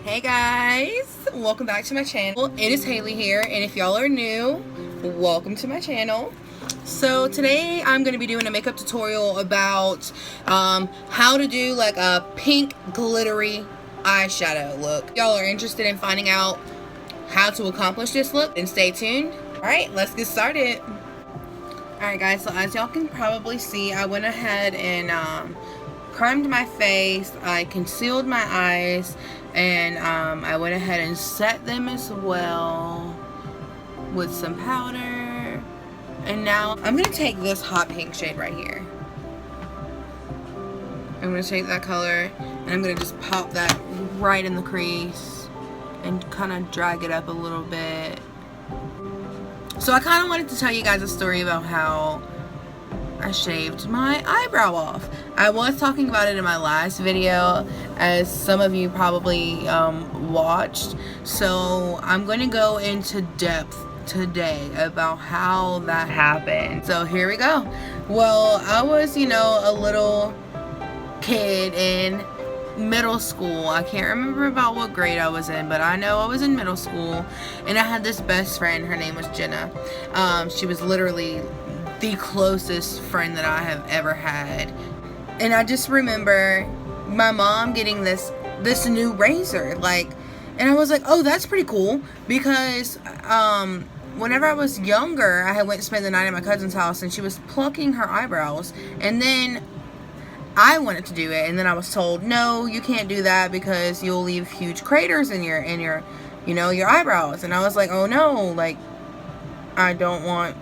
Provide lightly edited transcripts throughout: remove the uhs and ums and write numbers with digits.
Hey guys, welcome back to my channel. It is Haley here, and if y'all are new, welcome to my channel. So today I'm going to be doing a makeup tutorial about how to do like a pink glittery eyeshadow look. Y'all are interested in finding out how to accomplish this look, then stay tuned. Alright, let's get started. Alright guys, so as y'all can probably see, I went ahead and primed my face, I concealed my eyes, and I went ahead and set them as well with some powder. And now I'm going to take this hot pink shade right here. I'm going to take that color and I'm going to just pop that right in the crease and kind of drag it up a little bit. So I kind of wanted to tell you guys a story about how I shaved my eyebrow off. I was talking about it in my last video, as some of you probably watched. So I'm going to go into depth today about how that happened. So here we go. Well, I was, a little kid in middle school. I can't remember about what grade I was in, but I know I was in middle school, and I had this best friend. Her name was Jenna. She was literally the closest friend that I have ever had. And I just remember my mom getting this new razor, and I was like, oh, that's pretty cool, because whenever I was younger, I had went to spend the night at my cousin's house, and she was plucking her eyebrows, and then I wanted to do it, and then I was told, no, you can't do that because you'll leave huge craters in your your eyebrows. And I was like, oh no, I don't want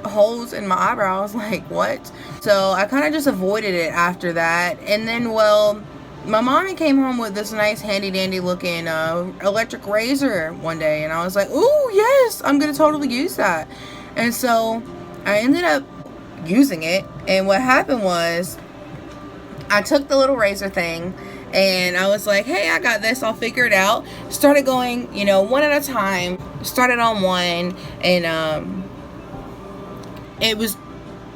holes in my eyebrows, what? So I kind of just avoided it after that. And then, well, my mommy came home with this nice handy dandy looking electric razor one day, and I was like, ooh, yes, I'm gonna totally use that. And so I ended up using it, and what happened was I took the little razor thing and I was like, hey, I got this, I'll figure it out. Started going, one at a time. Started on one, and it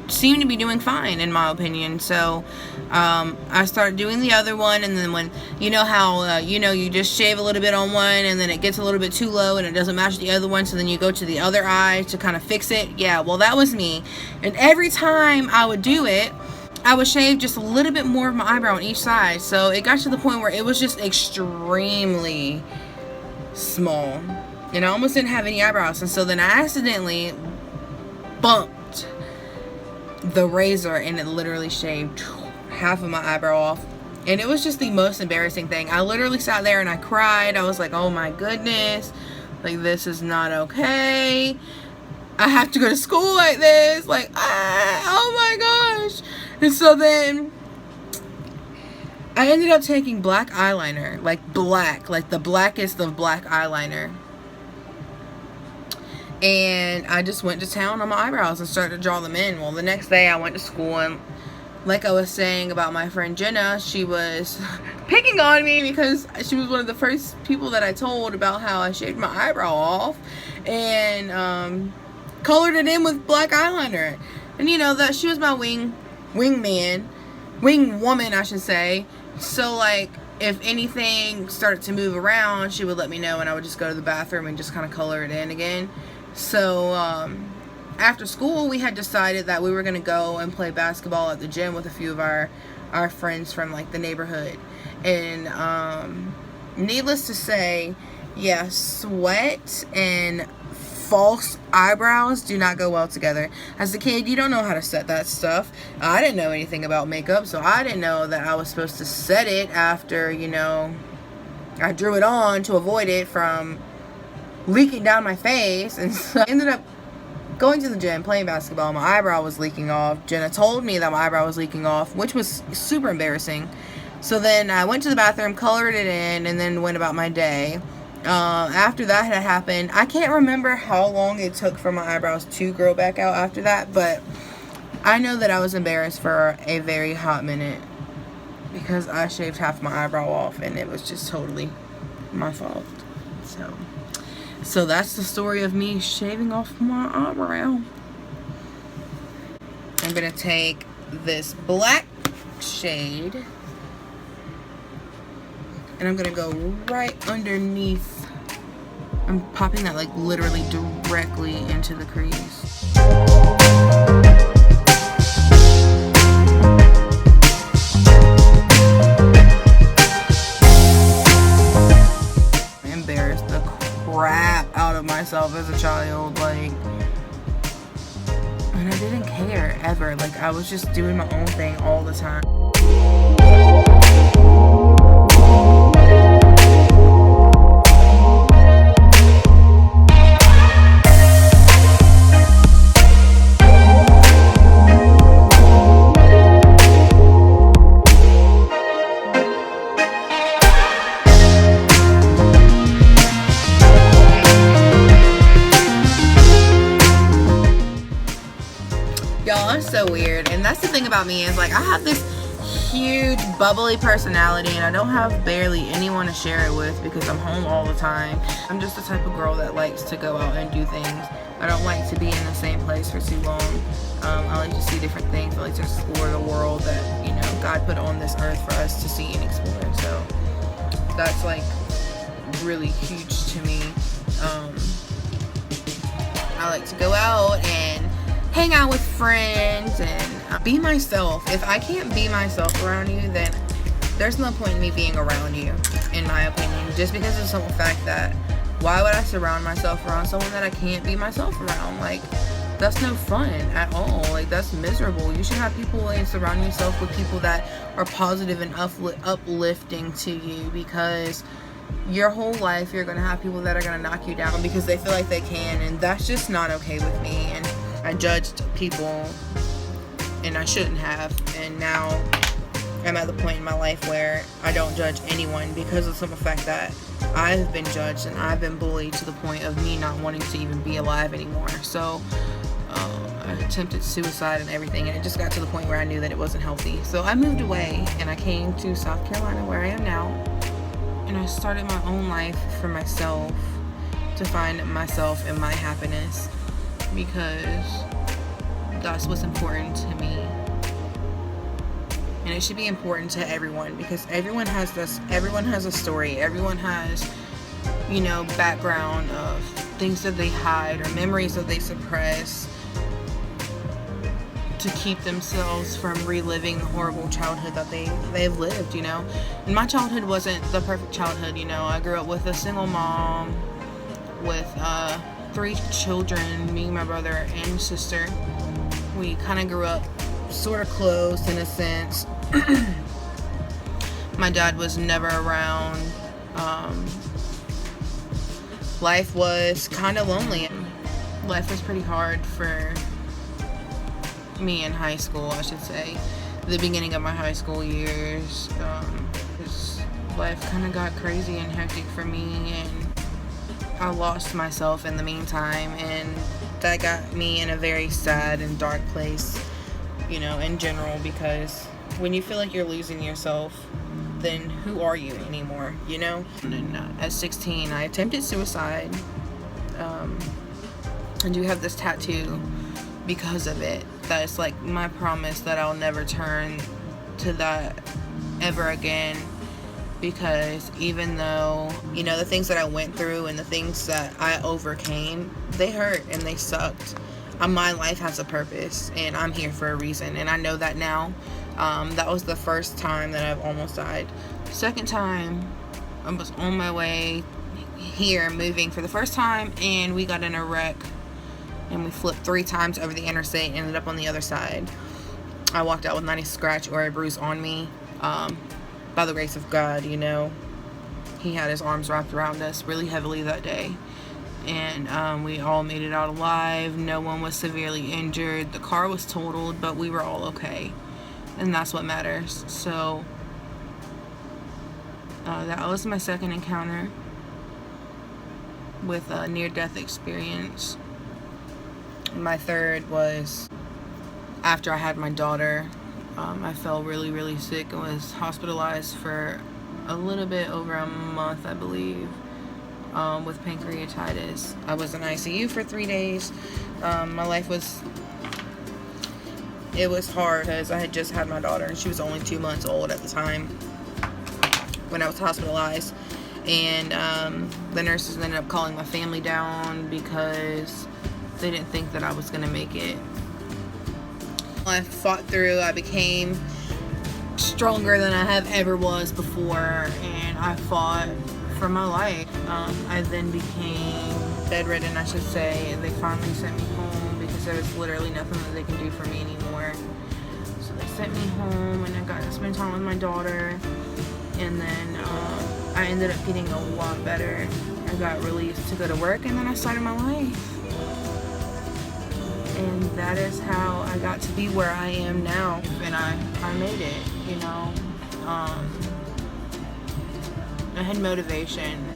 seemed to be doing fine in my opinion. So I started doing the other one, and then when how you just shave a little bit on one and then it gets a little bit too low and it doesn't match the other one, so then you go to the other eye to kind of fix it. Yeah, well, that was me. And every time I would do it, I would shave just a little bit more of my eyebrow on each side. So it got to the point where it was just extremely small, and I almost didn't have any eyebrows. And so then I accidentally bumped the razor, and it literally shaved half of my eyebrow off. And it was just the most embarrassing thing. I literally sat there and I cried. I was like, oh my goodness, this is not okay. I have to go to school like this, oh my gosh. And so then I ended up taking black eyeliner, the blackest of black eyeliner, and I just went to town on my eyebrows and started to draw them in. Well, the next day I went to school, and like I was saying about my friend Jenna, she was picking on me because she was one of the first people that I told about how I shaved my eyebrow off and colored it in with black eyeliner. And that she was my wing woman, I should say. So if anything started to move around, she would let me know, and I would just go to the bathroom and just kind of color it in again. So after school, we had decided that we were going to go and play basketball at the gym with a few of our friends from the neighborhood. And needless to say, yeah, sweat and false eyebrows do not go well together. As a kid, you don't know how to set that stuff. I didn't know anything about makeup, so I didn't know that I was supposed to set it after, I drew it on to avoid it from leaking down my face. And so I ended up going to the gym, playing basketball. My eyebrow was leaking off. Jenna told me that my eyebrow was leaking off, which was super embarrassing. So then I went to the bathroom, colored it in, and then went about my day. After that had happened, I can't remember how long it took for my eyebrows to grow back out after that, but I know that I was embarrassed for a very hot minute because I shaved half my eyebrow off, and it was just totally my fault. So that's the story of me shaving off my eyebrow. I'm gonna take this black shade and I'm gonna go right underneath. I'm popping that like literally directly into the crease. I embarrassed the crap out of myself as a child, like, and I didn't care ever. Like, I was just doing my own thing all the time. Y'all, I'm so weird, and that's the thing about me is, like, I have this huge bubbly personality, and I don't have barely anyone to share it with because I'm home all the time. I'm just the type of girl that likes to go out and do things. I don't like to be in the same place for too long. I like to see different things. I like to explore the world that, you know, God put on this earth for us to see and explore. So that's like really huge to me. I like to go out and hang out with friends and be myself. If I can't be myself around you, then there's no point in me being around you, in my opinion. Just because of the simple fact that, why would I surround myself around someone that I can't be myself around? Like, that's no fun at all. Like, that's miserable. You should have people and surround yourself with people that are positive and uplifting to you, because your whole life you're going to have people that are going to knock you down because they feel like they can, and that's just not okay with me. And I judged people, and I shouldn't have, and now I'm at the point in my life where I don't judge anyone because of the simple fact that I've been judged and I've been bullied to the point of me not wanting to even be alive anymore. So I attempted suicide and everything, and it just got to the point where I knew that it wasn't healthy. So I moved away, and I came to South Carolina, where I am now, and I started my own life for myself, to find myself and my happiness, because that's what's important to me. And it should be important to everyone, because everyone has a story, everyone has, you know, background of things that they hide or memories that they suppress to keep themselves from reliving the horrible childhood that they've lived, you know. And my childhood wasn't the perfect childhood, you know. I grew up with a single mom with 3 children, me, my brother, and sister. We kind of grew up sort of close in a sense. My dad was never around. Life was kind of lonely. Life was pretty hard for me in high school, I should say. The beginning of my high school years. Life kind of got crazy and hectic for me, and I lost myself in the meantime, and that got me in a very sad and dark place, you know, in general, because when you feel like you're losing yourself, then who are you anymore, you know? And at 16, I attempted suicide. I do have this tattoo because of it. That's like my promise that I'll never turn to that ever again. Because even though, you know, the things that I went through and the things that I overcame, they hurt and they sucked. My life has a purpose, and I'm here for a reason, and I know that now. That was the first time that I've almost died. Second time, I was on my way here, moving for the first time, and we got in a wreck, and we flipped 3 times over the interstate and ended up on the other side. I walked out with not a scratch or a bruise on me. By the grace of God, you know, he had his arms wrapped around us really heavily that day, and we all made it out alive. No one was severely injured. The car was totaled, but we were all okay, and that's what matters. So that was my second encounter with a near-death experience. My third was after I had my daughter. I fell really, really sick and was hospitalized for a little bit over a month, I believe, with pancreatitis. I was in ICU for 3 days. My life was hard because I had just had my daughter, and she was only 2 months old at the time. when I was hospitalized. And the nurses ended up calling my family down because they didn't think that I was going to make it. I fought through. I became stronger than I have ever was before, and I fought for my life. I then became bedridden, I should say, and they finally sent me home because there was literally nothing that they can do for me anymore. So they sent me home, and I got to spend time with my daughter, and then I ended up getting a lot better. I got released to go to work, and then I started my life. And that is how I got to be where I am now, and I made it, you know. I had motivation.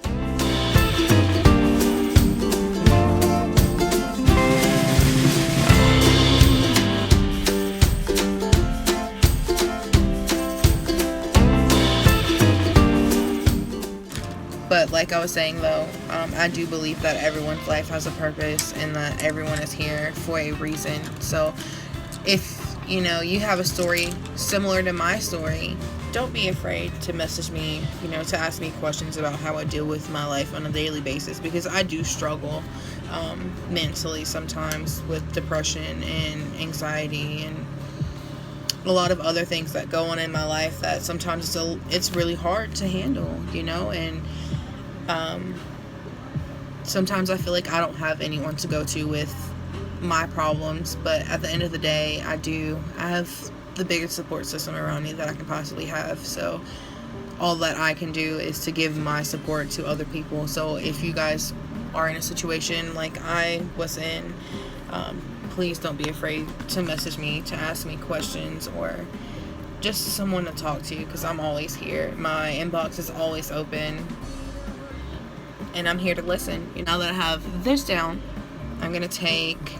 But like I was saying though, I do believe that everyone's life has a purpose and that everyone is here for a reason. So if, you know, you have a story similar to my story, don't be afraid to message me, you know, to ask me questions about how I deal with my life on a daily basis, because I do struggle mentally sometimes with depression and anxiety and a lot of other things that go on in my life that sometimes it's really hard to handle, you know. And sometimes I feel like I don't have anyone to go to with my problems, but at the end of the day, I have the biggest support system around me that I can possibly have. So all that I can do is to give my support to other people. So if you guys are in a situation like I was in, please don't be afraid to message me, to ask me questions, or just someone to talk to, because I'm always here. My inbox is always open, and I'm here to listen. Now that I have this down, I'm going to take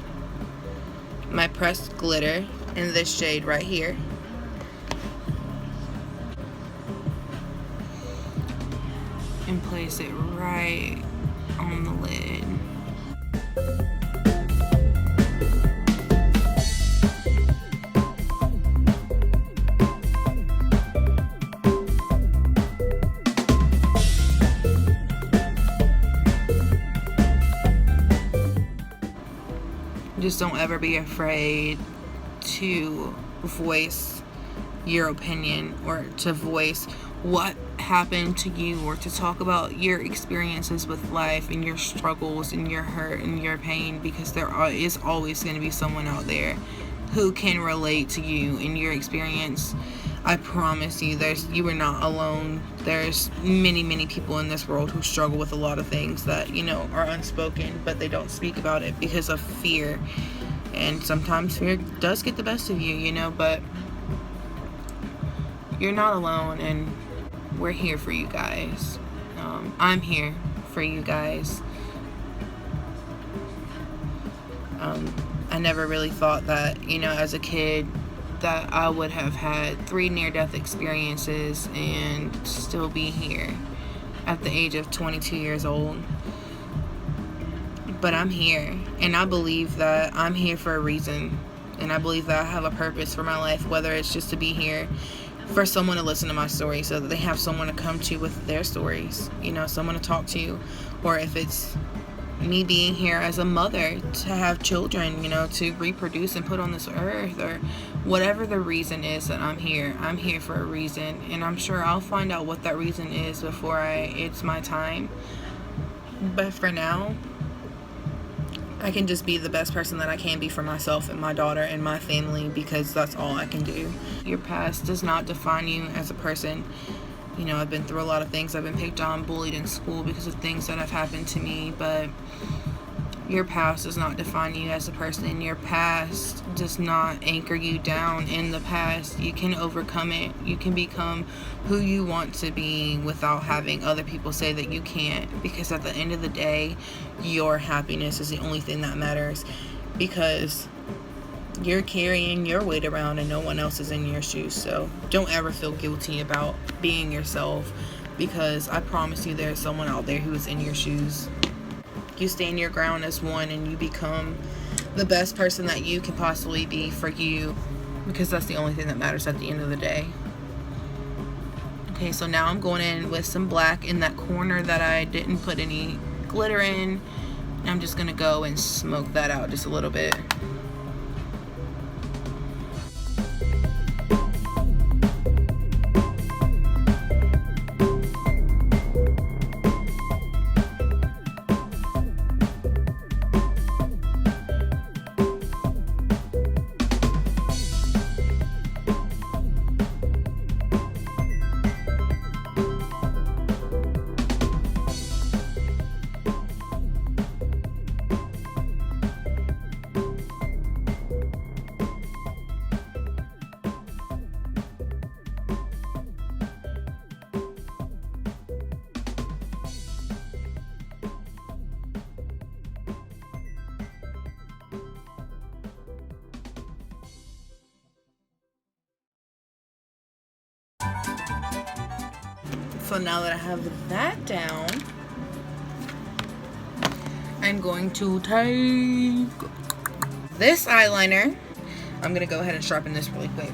my pressed glitter in this shade right here. And place it right on the lid. Just don't ever be afraid to voice your opinion, or to voice what happened to you, or to talk about your experiences with life and your struggles and your hurt and your pain, because there is always going to be someone out there who can relate to you and your experience. I promise you, you are not alone. There's many people in this world who struggle with a lot of things that, you know, are unspoken, but they don't speak about it because of fear. And sometimes fear does get the best of you, you know, but you're not alone, and we're here for you guys. I'm here for you guys. I never really thought that, you know, as a kid, that I would have had 3 near-death experiences and still be here at the age of 22 years old. But I'm here, and I believe that I'm here for a reason, and I believe that I have a purpose for my life, whether it's just to be here for someone to listen to my story so that they have someone to come to with their stories, you know, someone to talk to, or if it's me being here as a mother to have children, you know, to reproduce and put on this earth, or whatever the reason is that I'm here for a reason, and I'm sure I'll find out what that reason is before it's my time. But for now, I can just be the best person that I can be for myself and my daughter and my family, because that's all I can do. Your past does not define you as a person. You know, I've been through a lot of things. I've been picked on, bullied in school because of things that have happened to me, but your past does not define you as a person. Your past does not anchor you down in the past. You can overcome it. You can become who you want to be without having other people say that you can't, because at the end of the day, your happiness is the only thing that matters, because you're carrying your weight around and no one else is in your shoes. So don't ever feel guilty about being yourself, because I promise you there's someone out there who is in your shoes. You stand your ground as one, and you become the best person that you can possibly be for you, because that's the only thing that matters at the end of the day. Okay, so now I'm going in with some black in that corner that I didn't put any glitter in. And I'm just gonna go and smoke that out just a little bit. So now that I have that down, I'm going to take this eyeliner. I'm gonna go ahead and sharpen this really quick.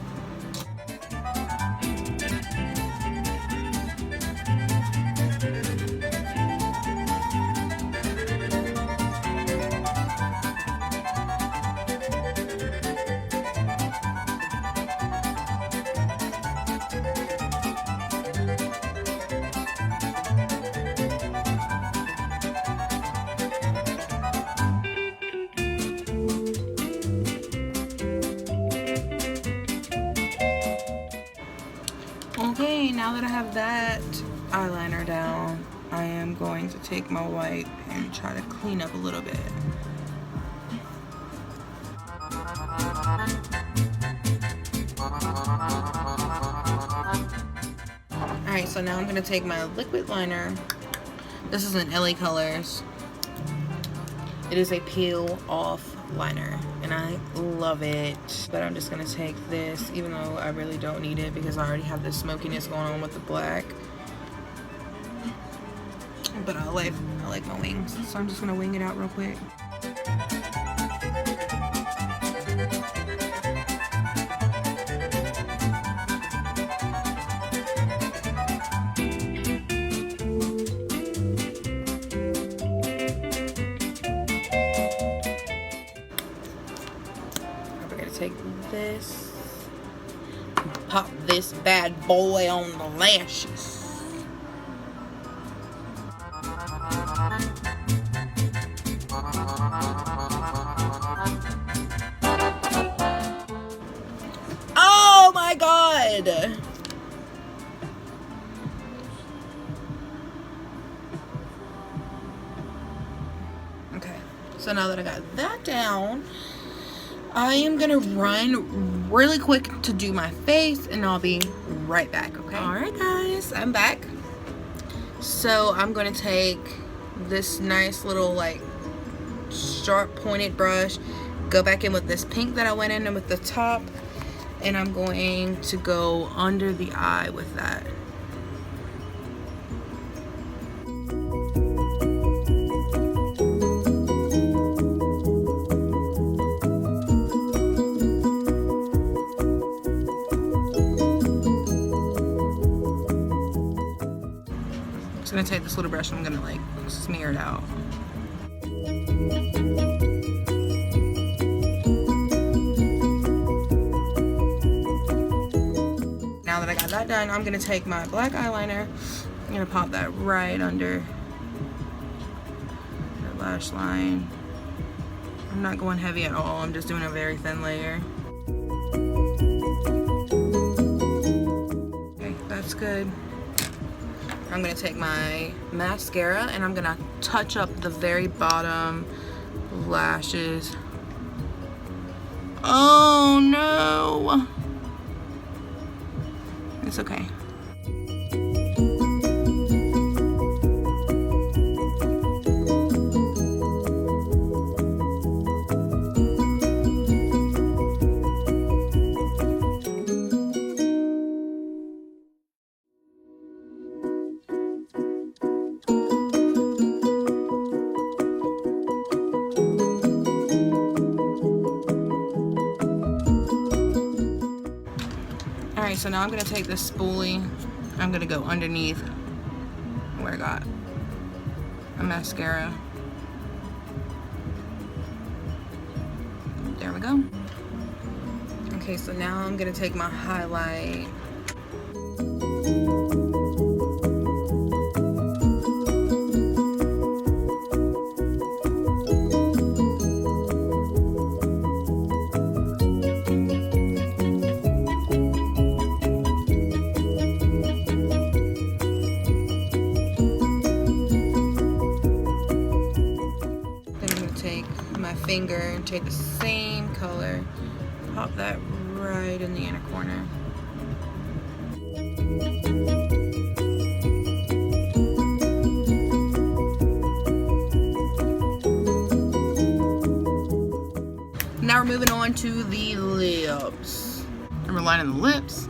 Okay, now that I have that eyeliner down, I am going to take my wipe and try to clean up a little bit. Alright, so now I'm going to take my liquid liner. This is in LA Colors. It is a peel off liner and I love it, but I'm just gonna take this even though I really don't need it because I already have this smokiness going on with the black, but I like my wings, so I'm just gonna wing it out real quick. Take this, pop this bad boy on the lashes. Oh my God! Okay, so now that I got that down, I am gonna run really quick to do my face and I'll be right back, okay? Alright guys, I'm back. So I'm gonna take this nice little like sharp pointed brush, go back in with this pink that I went in with the top, and I'm going to go under the eye with that. I'm gonna take this little brush and I'm gonna like smear it out. Now that I got that done, I'm gonna take my black eyeliner. I'm gonna pop that right under the lash line. I'm not going heavy at all, I'm just doing a very thin layer. Okay, that's good. I'm going to take my mascara and I'm going to touch up the very bottom lashes. Oh no! It's okay. Alright, so now I'm going to take this spoolie I'm gonna go underneath where I got a mascara. There we go. Okay, so now I'm gonna take my highlight. My finger and take the same color, pop that right in the inner corner. Now we're moving on to the lips. And we're lining the lips.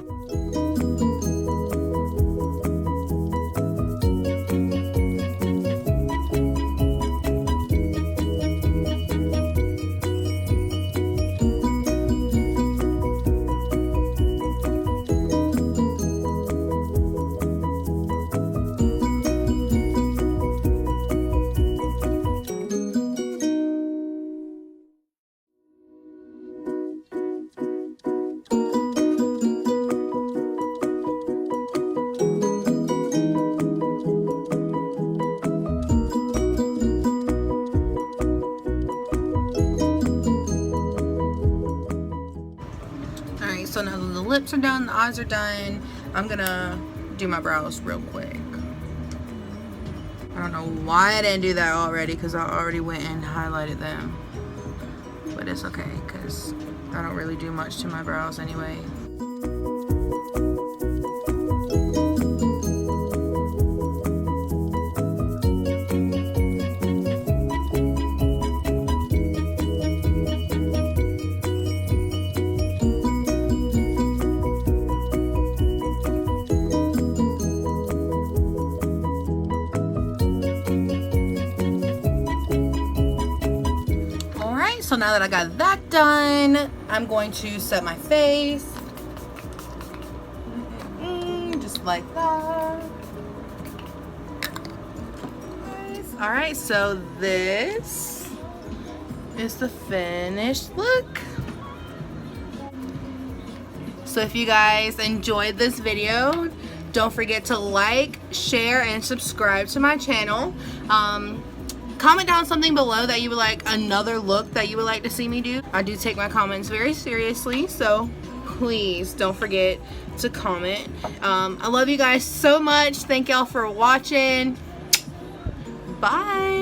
So now that the lips are done, the eyes are done, I'm gonna do my brows real quick. I don't know why I didn't do that already, because I already went and highlighted them. But it's okay, because I don't really do much to my brows anyway. So now that I got that done, I'm going to set my face. Just like that. Nice. All right, so this is the finished look. So if you guys enjoyed this video, don't forget to like, share, and subscribe to my channel. Comment down something below that you would like, another look that you would like to see me do. I do take my comments very seriously, so please don't forget to comment. I love you guys so much. Thank y'all for watching. Bye.